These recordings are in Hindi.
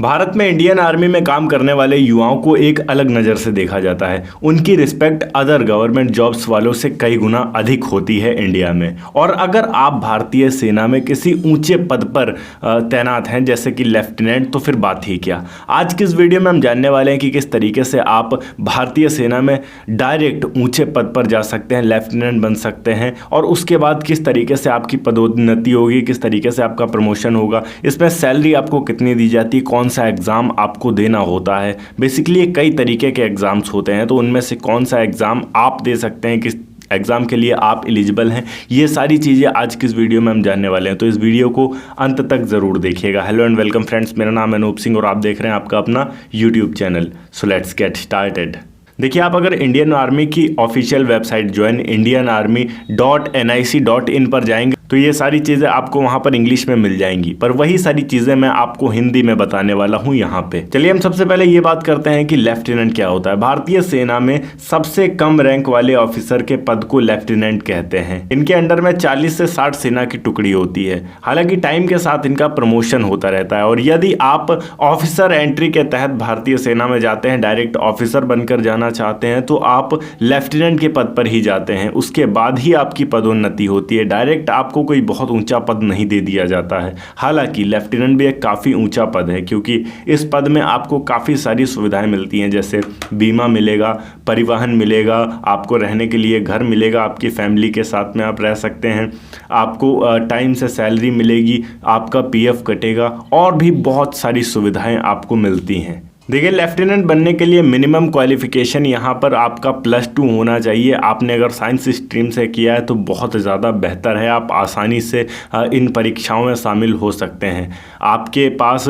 भारत में इंडियन आर्मी में काम करने वाले युवाओं को एक अलग नज़र से देखा जाता है। उनकी रिस्पेक्ट अदर गवर्नमेंट जॉब्स वालों से कई गुना अधिक होती है इंडिया में। और अगर आप भारतीय सेना में किसी ऊंचे पद पर तैनात हैं जैसे कि लेफ्टिनेंट, तो फिर बात ही क्या। आज की इस वीडियो में हम जानने वाले हैं कि किस तरीके से आप भारतीय सेना में डायरेक्ट ऊँचे पद पर जा सकते हैं, लेफ्टिनेंट बन सकते हैं, और उसके बाद किस तरीके से आपकी पदोन्नति होगी, किस तरीके से आपका प्रमोशन होगा, इसमें सैलरी आपको कितनी दी जाती है, कौन सा एग्ज़ाम आपको देना होता है। बेसिकली कई तरीके के एग्ज़ाम्स होते हैं, तो उनमें से कौन सा एग्ज़ाम आप दे सकते हैं, किस एग्ज़ाम के लिए आप एलिजिबल हैं, ये सारी चीज़ें आज की इस वीडियो में हम जानने वाले हैं। तो इस वीडियो को अंत तक ज़रूर देखिएगा। हेलो एंड वेलकम फ्रेंड्स, मेरा नाम है अनूप सिंह और आप देख रहे हैं आपका अपना YouTube channel. So let's get started. देखिए, आप अगर इंडियन आर्मी की ऑफिशियल वेबसाइट ज्वाइन indianarmy.nic.in पर जाएंगे तो ये सारी चीज़ें आपको वहाँ पर इंग्लिश में मिल जाएंगी, पर वही सारी चीज़ें मैं आपको हिंदी में बताने वाला हूँ यहाँ पे। चलिए हम सबसे पहले ये बात करते हैं कि लेफ्टिनेंट क्या होता है। भारतीय सेना में सबसे कम रैंक वाले ऑफिसर के पद को लेफ्टिनेंट कहते हैं। इनके अंडर में 40 से 60 सेना की टुकड़ी होती है। हालांकि टाइम के साथ इनका प्रमोशन होता रहता है, और यदि आप ऑफिसर एंट्री के तहत भारतीय सेना में जाते हैं, डायरेक्ट ऑफिसर बनकर जाना चाहते हैं, तो आप लेफ्टिनेंट के पद पर ही जाते हैं। उसके बाद ही आपकी पदोन्नति होती है। डायरेक्ट आपको कोई बहुत ऊंचा पद नहीं दे दिया जाता है। हालांकि लेफ्टिनेंट भी एक काफ़ी ऊंचा पद है, क्योंकि इस पद में आपको काफ़ी सारी सुविधाएं मिलती हैं, जैसे बीमा मिलेगा, परिवहन मिलेगा, आपको रहने के लिए घर मिलेगा, आपकी फैमिली के साथ में आप रह सकते हैं, आपको टाइम से सैलरी मिलेगी, आपका पीएफ कटेगा, और भी बहुत सारी सुविधाएं आपको मिलती हैं। देखिए, लेफ्टिनेंट बनने के लिए मिनिमम क्वालिफिकेशन यहाँ पर आपका +2 होना चाहिए। आपने अगर साइंस स्ट्रीम से किया है तो बहुत ज़्यादा बेहतर है, आप आसानी से इन परीक्षाओं में शामिल हो सकते हैं। आपके पास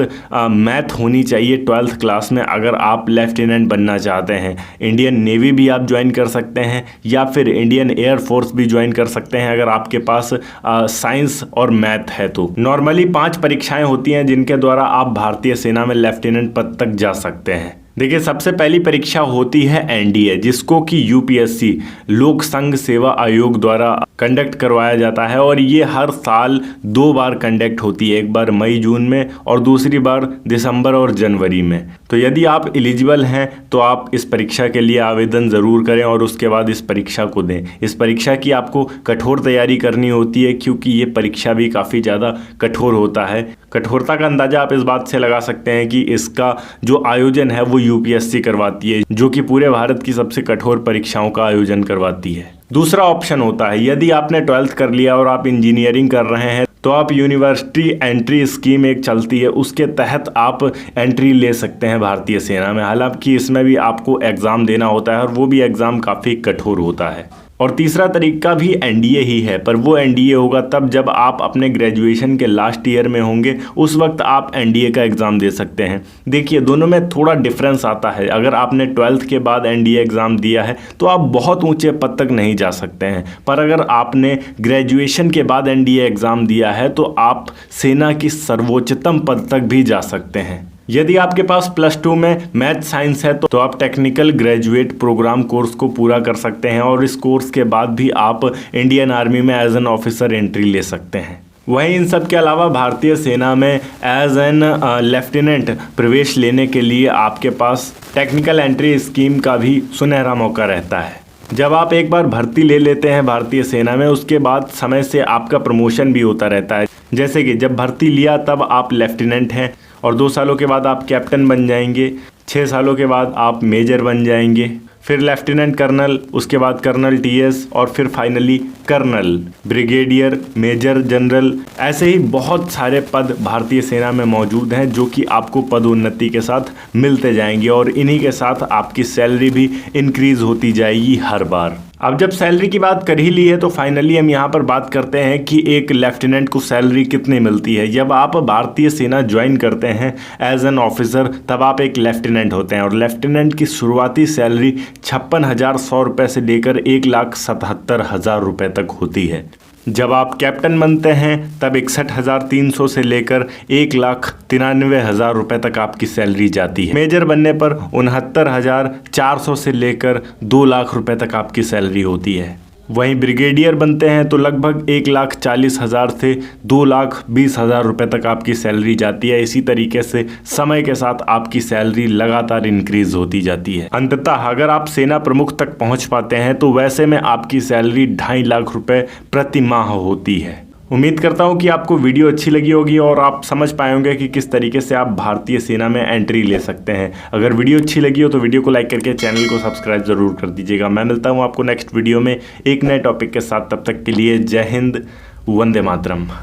मैथ होनी चाहिए 12th क्लास में अगर आप लेफ्टिनेंट बनना चाहते हैं। इंडियन नेवी भी आप ज्वाइन कर सकते हैं, या फिर इंडियन एयर फोर्स भी ज्वाइन कर सकते हैं अगर आपके पास साइंस और मैथ है तो। नॉर्मली 5 परीक्षाएँ होती हैं जिनके द्वारा आप भारतीय सेना में लेफ्टिनेंट पद तक जा सकते हैं। देखिए, सबसे पहली परीक्षा होती है एनडीए, जिसको कि यूपीएससी लोक संघ सेवा आयोग द्वारा कंडक्ट करवाया जाता है, और ये हर साल 2 बार कंडक्ट होती है, एक बार मई जून में और दूसरी बार दिसंबर और जनवरी में। तो यदि आप एलिजिबल हैं तो आप इस परीक्षा के लिए आवेदन ज़रूर करें और उसके बाद इस परीक्षा को दें। इस परीक्षा की आपको कठोर तैयारी करनी होती है, क्योंकि ये परीक्षा भी काफ़ी ज़्यादा कठोर होता है। कठोरता का अंदाज़ा आप इस बात से लगा सकते हैं कि इसका जो आयोजन है वो यूपीएससी करवाती है, जो कि पूरे भारत की सबसे कठोर परीक्षाओं का आयोजन करवाती है। दूसरा ऑप्शन होता है, यदि आपने 12th कर लिया और आप इंजीनियरिंग कर रहे हैं तो आप यूनिवर्सिटी एंट्री स्कीम एक चलती है, उसके तहत आप एंट्री ले सकते हैं भारतीय सेना में। हालांकि इसमें भी आपको एग्ज़ाम देना होता है, और वो भी एग्ज़ाम काफ़ी कठोर होता है। और तीसरा तरीका भी एनडीए ही है, पर वो एनडीए होगा तब जब आप अपने ग्रेजुएशन के लास्ट ईयर में होंगे, उस वक्त आप एनडीए का एग्ज़ाम दे सकते हैं। देखिए, दोनों में थोड़ा डिफरेंस आता है। अगर आपने 12th के बाद एनडीए एग्ज़ाम दिया है तो आप बहुत ऊंचे पद तक नहीं जा सकते हैं, पर अगर आपने ग्रेजुएशन के बाद एनडीए एग्ज़ाम दिया है तो आप सेना की सर्वोच्चतम पद तक भी जा सकते हैं। यदि आपके पास +2 में मैथ साइंस है तो आप टेक्निकल ग्रेजुएट प्रोग्राम कोर्स को पूरा कर सकते हैं, और इस कोर्स के बाद भी आप इंडियन आर्मी में एज एन ऑफिसर एंट्री ले सकते हैं। वहीं इन सब के अलावा भारतीय सेना में एज एन लेफ्टिनेंट प्रवेश लेने के लिए आपके पास टेक्निकल एंट्री स्कीम का भी सुनहरा मौका रहता है। जब आप एक बार भर्ती ले लेते हैं भारतीय सेना में, उसके बाद समय से आपका प्रमोशन भी होता रहता है। जैसे कि जब भर्ती लिया तब आप लेफ्टिनेंट हैं, और 2 सालों के बाद आप कैप्टन बन जाएंगे, 6 सालों के बाद आप मेजर बन जाएंगे, फिर लेफ्टिनेंट कर्नल, उसके बाद कर्नल टीएस, और फिर finally colonel, brigadier, major general. ऐसे ही बहुत सारे पद भारतीय सेना में मौजूद हैं जो कि आपको पदोन्नति के साथ मिलते जाएंगे, और इन्हीं के साथ आपकी सैलरी भी इंक्रीज होती जाएगी हर बार। अब जब सैलरी की बात कर ही ली है तो फाइनली हम यहाँ पर बात करते हैं कि एक लेफ्टिनेंट को सैलरी कितनी मिलती है। जब आप भारतीय सेना ज्वाइन करते हैं एज एन ऑफिसर, तब आप एक लेफ्टिनेंट होते हैं, और लेफ्टिनेंट की शुरुआती सैलरी 56,100 रुपये से लेकर 1,77,000 रुपये तक होती है। जब आप कैप्टन बनते हैं तब 61,300 से लेकर 1,93,000 रुपये तक आपकी सैलरी जाती है। मेजर बनने पर 69,400 से लेकर 2 लाख रुपए तक आपकी सैलरी होती है। वहीं ब्रिगेडियर बनते हैं तो लगभग 1,40,000 से 2,20,000 रुपए तक आपकी सैलरी जाती है। इसी तरीके से समय के साथ आपकी सैलरी लगातार इंक्रीज होती जाती है। अंततः अगर आप सेना प्रमुख तक पहुंच पाते हैं तो वैसे में आपकी सैलरी 2.5 लाख रुपए प्रति माह होती है। उम्मीद करता हूं कि आपको वीडियो अच्छी लगी होगी और आप समझ पाए होंगे कि किस तरीके से आप भारतीय सेना में एंट्री ले सकते हैं। अगर वीडियो अच्छी लगी हो तो वीडियो को लाइक करके चैनल को सब्सक्राइब जरूर कर दीजिएगा। मैं मिलता हूं आपको नेक्स्ट वीडियो में एक नए टॉपिक के साथ। तब तक के लिए जय हिंद, वंदे मातरम।